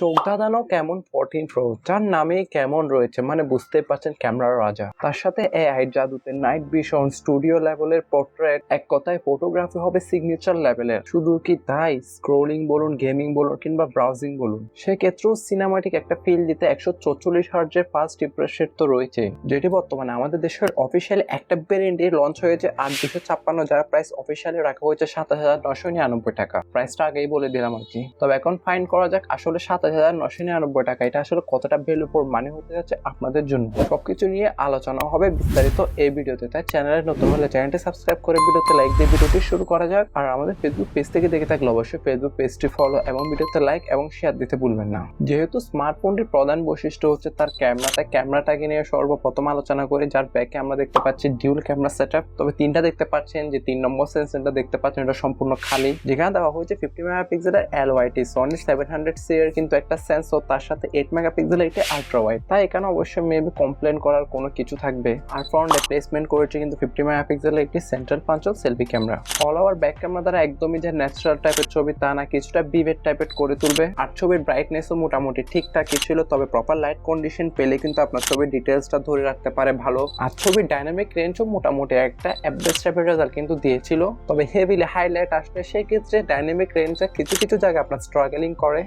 চোখ ধাঁধানো কেমন 14 প্রো, যার নামে কেমন রয়েছে, মানে বুঝতেই পারছেন ক্যামেরার রাজা। তার সাথে এআই জাদুতে নাইট ভিশন, স্টুডিও লেভেলের পোর্ট্রেট, এক কথায় ফটোগ্রাফি হবে সিগনেচার লেভেলের। শুধু কি তাই, স্ক্রোলিং বলুন, গেমিং বলুন কিংবা ব্রাউজিং বলুন, সেক্ষেত্রেও সিনেমাটিক একটা ফিল দিতে 144 হার্টজের ফাস্ট রিফ্রেশ রেট তো রয়েছে, যেটি বর্তমানে আমাদের দেশের অফিসিয়ালি একটা ভেরিয়েন্টে লঞ্চ হয়েছে 8256, যার প্রাইস অফিসিয়ালি রাখা হয়েছে 27,999 টাকা। প্রাইসটা আগেই বলে দিলাম আর কি। তবে এখন ফাইন করা যাক আসলে 27,999 টাকা এটা আসলে কতটা ভ্যালু ফর মানি হতে যাচ্ছে আপনাদের জন্য। সবকিছু নিয়ে আলোচনা হবে বিস্তারিত এই ভিডিওতে, তাই চ্যানেলে নতুন হলে চ্যানেলটি সাবস্ক্রাইব করে ভিডিওতে লাইক দিয়ে ভিডিওটি শুরু করা যাক। আর আমাদের ফেসবুক পেজ থেকে দেখে থাকলে অবশ্যই ফেসবুক পেজটি ফলো এবং ভিডিওতে লাইক এবং শেয়ার দিতে ভুলবেন না। যেহেতু স্মার্টফোনটির প্রধান বৈশিষ্ট্য হচ্ছে তার ক্যামেরা, তাই ক্যামেরাটাকে নিয়ে সর্বপ্রথম আলোচনা করে, যার ব্যাকে আমরা দেখতে পাচ্ছি ডিউল ক্যামেরা সেটআপ। তবে তিনটা দেখতে পাচ্ছেন, যে 3 নম্বর সেন্সরটা দেখতে পাচ্ছেন এটা সম্পূর্ণ খালি, যেখানে দেওয়া হয়েছে 50 মেগাপিক্সেলের LYT সনি 700C এর কিন্তু একটা সেন্সর, তার সাথে 8 মেগাপিক্সেলের একটি আল্ট্রা ওয়াইড। তাই এখানে অবশ্যই মেবি কমপ্লেন করার কোনো কিছু থাকবে। আর ফ্রন্টে প্লেসমেন্ট করেছে কিন্তু 50 মেগাপিক্সেলের একটি central punch hole selfie camera. All over back camera দ্বারা একদমই যে ন্যাচারাল টাইপের ছবি তা না, কিছুটা বিভেড টাইপের করে তুলবে। আর ছবির ব্রাইটনেসও মোটামুটি ঠিকঠাকই ছিল, তবে প্রপার লাইট কন্ডিশন পেলে কিন্তু আপনার ছবির ডিটেলসটা ধরে রাখতে পারে ভালো। আর ছবির ডাইনামিক রেঞ্জও মোটামুটি একটা অ্যাভারেজ টাইপের রেজাল্ট কিন্তু দিয়েছিল। তবে হেভিলি হাইলাইট আসলে সেই ক্ষেত্রে ডাইনামিক রেঞ্জটা কিছু কিছু জায়গায় আপনার স্ট্রাগলিং করে।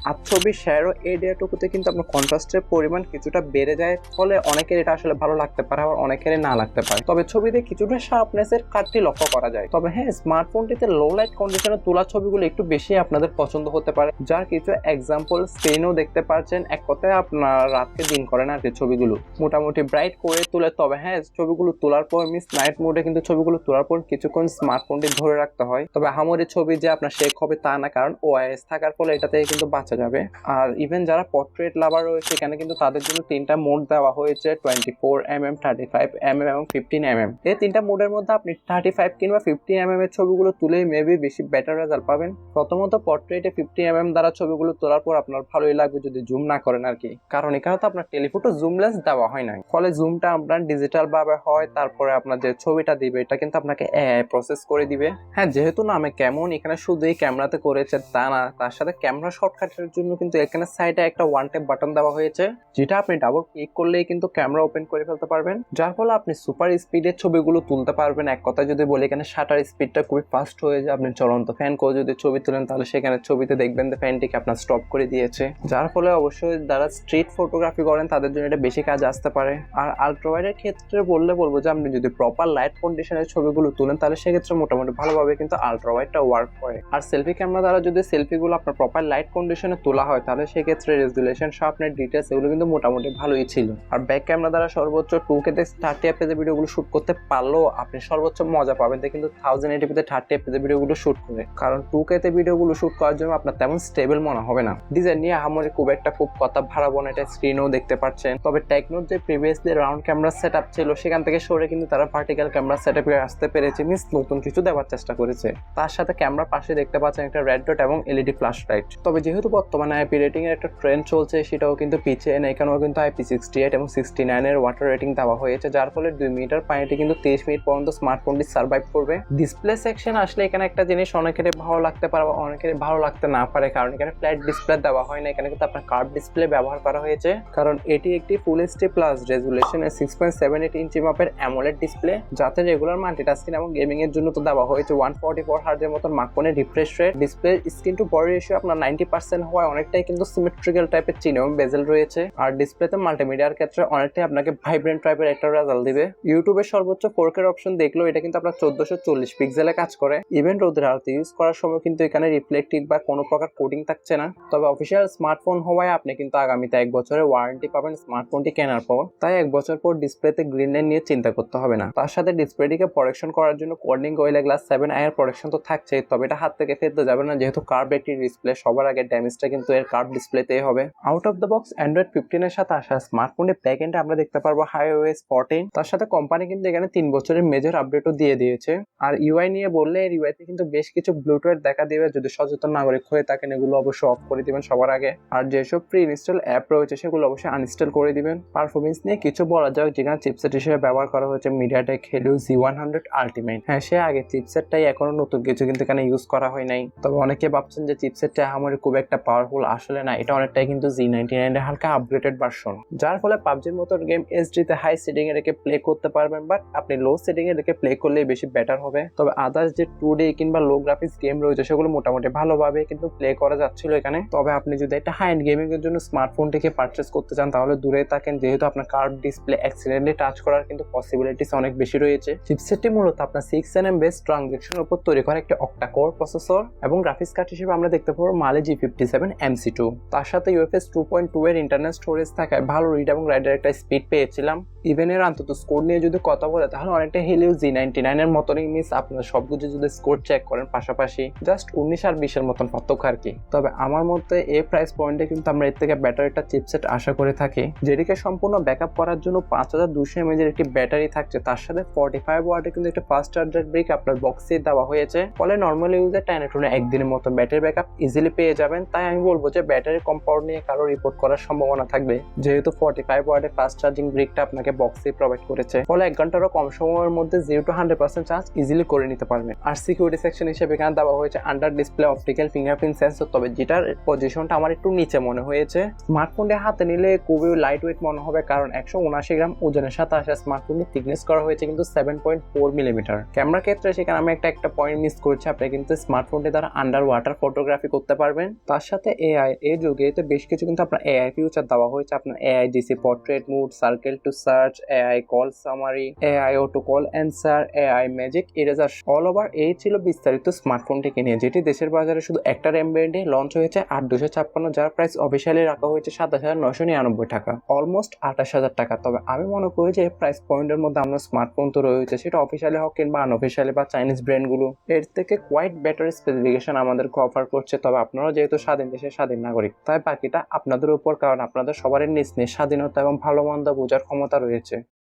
আর ছবির শ্যাডো এরিয়াটুকুতে কিন্তু আপনার কন্ট্রাস্টের পরিমাণ কিছুটা বেড়ে যায়, ফলে অনেকের এটা আসলে ভালো লাগতে পারে, আবার অনেকের না লাগতে পারে। তবে ছবিতে কিছুটা শার্পনেসের কাটটি লক্ষ্য করা যায়। তবে হ্যাঁ, স্মার্টফোনটিতে লো লাইট কন্ডিশনে তোলা ছবিগুলো একটু বেশি আপনাদের পছন্দ হতে পারে, যার কিছু এক্সাম্পল স্ক্রিনেও দেখতে পাচ্ছেন। এক কথায় আপনার রাতকে দিন করেন আর কি, ছবিগুলো মোটামুটি ব্রাইট করে তুলে। তবে হ্যাঁ, ছবিগুলো তোলার পর নাইট মোডে কিন্তু ছবিগুলো তোলার পর কিছুক্ষণ স্মার্টফোনটি ধরে রাখতে হয়। তবে আহামরি ছবি যে আপনার শেক হবে তা না, কারণ ওআইএস থাকার ফলে এটা থেকে কিন্তু বাঁচা যাবে। আর ইভেন যারা পোর্ট্রেট লাভার রয়েছে, এখানে কিন্তু তাদের জন্য 3টা মোড দেওয়া হয়েছে, 24mm, 35mm এবং 15mm। এই 3টা মোডের মধ্যে আপনি 35 কিংবা 15mm এর ছবিগুলো তুলেই মেবি বেশি বেটার রেজাল্ট পাবেন। প্রথমত পোর্ট্রেটে 50mm দ্বারা ছবিগুলো তোলার পর আপনার ভালোই লাগবে যদি জুম না করেন আর কি, কারণ এখানে তো আপনার টেলিফটো জুম লেন্স দেওয়া হয় নাই, ফলে জুমটা আপনার ডিজিটাল ভাবে হয়। তারপরে আপনার যে ছবিটা দিবে এটা কিন্তু আপনাকে এআই প্রসেস করে দিবে। হ্যাঁ, যেহেতু নামে কেমন, এখানে শুধু এই ক্যামেরাতে করেছে তা না, তার সাথে ক্যামেরা শর্টকাটের জন্য কিন্তু এখানে সাইডে একটা ওয়ান ট্যাপ বাটন দেওয়া হয়েছে, যেটা আপনি ডাবল ক্লিক করলেই কিন্তু ক্যামেরা ওপেন করে ফেলতে পারবেন, যার ফলে আপনি সুপার স্পিডের ছবিগুলো তুলতে পারবেন। এক কথা যদি বলি, এখানে শাটার স্পিডটা খুবই ফাস্ট হয়ে যায়। আপনি চলন্ত ফ্যান করে যদি ছবি তুলেন, তাহলে সেখানে ছবিতে দেখবেন যে ফ্যানটিকে আপনার স্টপ করে দিয়েছে, যার ফলে অবশ্যই যারা স্ট্রিট ফটোগ্রাফি করেন তাদের জন্য এটা বেশি কাজ আসতে পারে। আর আল্ট্রা ওয়াইডের ক্ষেত্রে বলবো যে আপনি যদি প্রপার লাইট কন্ডিশনের ছবিগুলো তুলেন, তাহলে সেক্ষেত্রে মোটামুটি ভালোভাবে কিন্তু আল্ট্রা ওয়াইডটা ওয়ার্ক করে। আর সেলফি ক্যামেরা দ্বারা যদি সেলফিগুলো আপনার প্রপার লাইট কন্ডিশনে তোলা হয়, তাহলে সেক্ষেত্রে রেজুলেশন, শার্পনেস, ডিটেলস এগুলো কিন্তু মোটামুটি ভালোই ছিল। আর ব্যাক ক্যামেরা দ্বারা সর্বোচ্চ 2K তে 30fps ভিডিওগুলো শুট করতে পারলেও আপনি সর্বোচ্চ মজা পাবেন কিন্তু 1080p তে 30fps ভিডিওগুলো শুট করে, কারণ 2K তে ভিডিওগুলো শুট করার জন্য আপনার তেমন স্টেবল মনে হবে না। ডিজাইন নিয়ে আহামরি খুব কথা ভাড়াবো না, এটা স্ক্রিনেও দেখতে পাচ্ছেন। তবে টেকনোর যে প্রিভিয়াসলি রাউন্ড ক্যামেরা সেটআপ ছিল, সেখান থেকে সরে কিন্তু তারা ভার্টিক্যাল ক্যামেরা সেটআপে আসতে পেরেছে, মিন্স নতুন কিছু দেওয়ার চেষ্টা করেছে। তার সাথে ক্যামেরার পাশে দেখতে পাচ্ছেন একটা রেড ডট এবং এলইডি ফ্ল্যাশ লাইট। তবে যেহেতু বর্তমানে আইপি রেটিং এর একটা ট্রেন্ড চলছে, সেটাও কিন্তু পিছিয়ে নেই। এখানেও কিন্তু IP68 এবং 69 এর ওয়াটার রেটিং দেওয়া হয়েছে, যার ফলে 2 মিটার পানিতে কিন্তু 23 মিনিট পর্যন্ত স্মার্টফোনটি সার্ভাইভ করবে। ডিসপ্লে সেকশন আসলে এখানে একটা জিনিস অনেকের ভালো লাগতে পারে, অনেকের ভালো লাগতে না পারে, কারণ এখানে ফ্ল্যাট ডিসপ্লে দেওয়া হয় না, এখানে কিন্তু আপনার কার্ভ ডিসপ্লে ব্যবহার করা হয়েছে, কারণ এটি একটি ফুল এইচডি প্লাস রেজুলেশনের 6.78 ইঞ্চি মাপের অ্যামোলেড ডিসপ্লে, যাতে রেগুলার মাল্টিটাস্কিং এবং গেমিং এর জন্য তো দেওয়া হয়েছে 144 হার্জের মতো মাকনের refresh rate. Display screen to body ratio আপনার 90% হওয়ায় অনেকটাই কিন্তু সিমেট্রিক্যাল টাইপের চিহ্ন এবং বেজেল রয়েছে। আর ডিসপ্লেতে মাল্টিমিডিয়ার ক্ষেত্রে অনেকটাই আপনাকে ভাইব্রেন্ট টাইপের একটা রেজাল্ট দিবে। ইউটিউবের সর্বোচ্চ 4K অপশন দেখলেও এটা কিন্তু আপনার 1440 পিক্সেলে কাজ করে। ইভেন রোদের আলোতে ইউজ করার সময় কিন্তু এখানে রিফ্লেক্টিভ বা কোনো প্রকার কোটিং থাকছে না। তবে অফিসিয়াল স্মার্টফোন হওয়ায় আপনি কিন্তু আগামীতে 1 বছরের ওয়ারেন্টি পাবেন স্মার্টফোনটি কেনার পর, তাই 1 বছর পর ডিসপ্লেতে গ্রিন লাইন নিয়ে চিন্তা করতে হবে না। তার সাথে ডিসপ্লেটিকে প্রোটেকশন করার জন্য কোর্নিং গোরিলা গ্লাস 7i এর প্রোটেকশন তো থাকছেই, তবে এটা হাত থেকে ফেলতে যাবে না, যেহেতু কার্ভ একটি ডিসপ্লে, সবার আগে ড্যামেজটা কিন্তু এর কার্ভ ডিসপ্লেতেই হবে। Out of the box Android 15 এর সাথে আসা স্মার্টফোনের ব্যাক এন্ডে আমরা দেখতে পারবো iOS 14। তার সাথে কোম্পানি কিন্তু এখানে 3 বছরের মেজর আপডেটও দিয়ে দিয়েছে। আর ইউআই নিয়ে বললে, এর ইউআইতে কিন্তু বেশ কিছু ব্লুটুথ দেখা দিবে, যদি সচেতন নাগরিক হয়ে থাকেন এগুলো অবশ্যই অফ করে দিবেন সবার আগে। আর যেসব প্রি ইনস্টল অ্যাপ রয়েছে সেগুলো অবশ্যই আনইনস্টল করে দিবেন। পারফরমেন্স নিয়ে কিছু বলা যাক, যেখানে চিপসেট হিসেবে ব্যবহার করা হয়েছে মিডিয়াটেক হেলিও G100 আলটিমেট। হ্যাঁ, সে আগে চিপসেটটাই, এখনো নতুন কিছু কিন্তু এখানে ইউজ করা হয় নাই। তবে অনেকে ভাবছেন যে চিপসেটটা আমার খুব একটা পাওয়ারফুল আসলে না, এটা অনেকটাই কিন্তু Z99 এর হালকা আপগ্রেডেড ভার্সন, যার ফলে পাবজির মতো গেম এইচডিতে হাই সেটিং এ রেখে প্লে করতে পারবেন, বাট আপনি লো সেটিং এ রেখে প্লে করলেই বেশি বেটার হবে। তবে আদার্স যে 2D কিংবা লো গ্রাফিক্স গেম রয়েছে সেগুলো মোটামুটি ভালোভাবে কিন্তু প্লে করা যাচ্ছিল এখানে। তবে আপনি যদি একটা হাই এন্ড গেমিং এর জন্য স্মার্টফোনটিকে পারচেস করতে চান তাহলে দূরে থাকেন, যেহেতু আপনার কার্ভ ডিসপ্লে অ্যাক্সিডেন্টলি টাচ করার কিন্তু পসিবিলিটিস অনেক বেশি রয়েছে। চিপসেটটি মূলত আপনার 6nm বেস ট্রানজেকশনের উপর তৈরি করা একটি অক্টা কোর প্রসেসর, এবং গ্রাফিক্স কার্ড হিসেবে আমরা দেখতে পাবো Mali G57 MC2। তার সাথে UFS 2.2 এর ইন্টারনাল স্টোরেজ থাকায় ভালো রিড এবং রাইডের একটা স্পিড পেয়েছিলাম। ইভেনের অন্তত স্কোর নিয়ে যদি কথা বলে তাহলে অনেকটা হেলিও Z99 এর মতনই মিস, আপনার সবকিছু যদি স্কোর চেক করেন পাশাপাশি জাস্ট 19 আর 20 এর মতন পার্থক্য আর কি। তবে আমার মতে এই প্রাইস পয়েন্টে কিন্তু আমরা এর থেকে ব্যাটারি একটা চিপসেট আশা করে থাকি, যেটিকে সম্পূর্ণ ব্যাকআপ করার জন্য 5200 mAh এর একটি ব্যাটারি থাকছে, তার সাথে 45 ওয়াটের কিন্তু একটা ফাস্ট চার্জার ব্রিক আপনার বক্সে দেওয়া হয়েছে, ফলে নর্মাল ইউজার টাইনে টুনে একদিনের মতো ব্যাটারি ব্যাকআপ ইজিলি পেয়ে যাবেন। তাই আমি বলবো যে ব্যাটারি কম্পাউন্ড নিয়ে কারো রিপোর্ট করার সম্ভাবনা থাকবে, যেহেতু 45 ওয়াটের ফাস্ট চার্জিং ব্রিকটা আপনাকে বক্সে প্রোভাইড করেছে, ফলে 1 ঘন্টারও কম সময়ের মধ্যে 0 to 100% চার্জ ইজিলি করে নিতে পারবেন। আর সিকিউরিটি সেকশন হিসেবে এখানে দেওয়া হয়েছে under display optical fingerprint sensor, তবে যেটার পজিশনটা আমার একটু নিচে মনে হয়েছে। স্মার্টফোনটি হাতে নিলে খুবই লাইট ওয়েট মনে হবে, কারণ 179 গ্রাম ওজনের সাথে আসা স্মার্টফোনটি থিকনেস করা হয়েছে কিন্তু 7.4 মিলিমিটার। ক্যামেরা ক্ষেত্রে সেখানে আমি একটা পয়েন্ট মিস করছি, আপনি কিন্তু স্মার্টফোনটি দ্বারা আন্ডার ওয়াটার ফটোগ্রাফি করতে পারবেন। তার সাথে এআই এই যুগে এতে বেশ কিছু কিন্তু আপনার এআই ফিউচার দেওয়া হয়েছে, আপনার AI DC portrait mode, circle to search, AI call summary, AI auto call answer, AI magic eraser. All over এই ছিল বিস্তারিত স্মার্টফোনটিকে নিয়ে, যেটি দেশের বাজারে শুধু একটা র্যাম ভেরিয়েন্টে লঞ্চ হয়েছে 8256, যার প্রাইস অফিসিয়ালি রাখা হয়েছে 27,999 টাকা, অলমোস্ট 28,000 টাকা। তবে আমি মনে করি যে প্রাইস পয়েন্টের মধ্যে আমরা স্মার্টফোন তো রয়েছে, সেটা অফিসিয়ালি হোক কিংবা আনঅফিসিয়ালি বা চাইনিজ ব্র্যান্ডগুলো এর থেকে কোয়াইট বেটার স্পেসিফিকেশন আমাদেরকে অফার করছে। তবে আপনারা যেহেতু স্বাধীন দেশের স্বাধীন নাগরিক, তাই বাকিটা আপনাদের উপর, কারণ আপনাদের সবারই নিজ নিজ স্বাধীনতা এবং ভালো মন্দ বোঝার ক্ষমতা রয়েছে।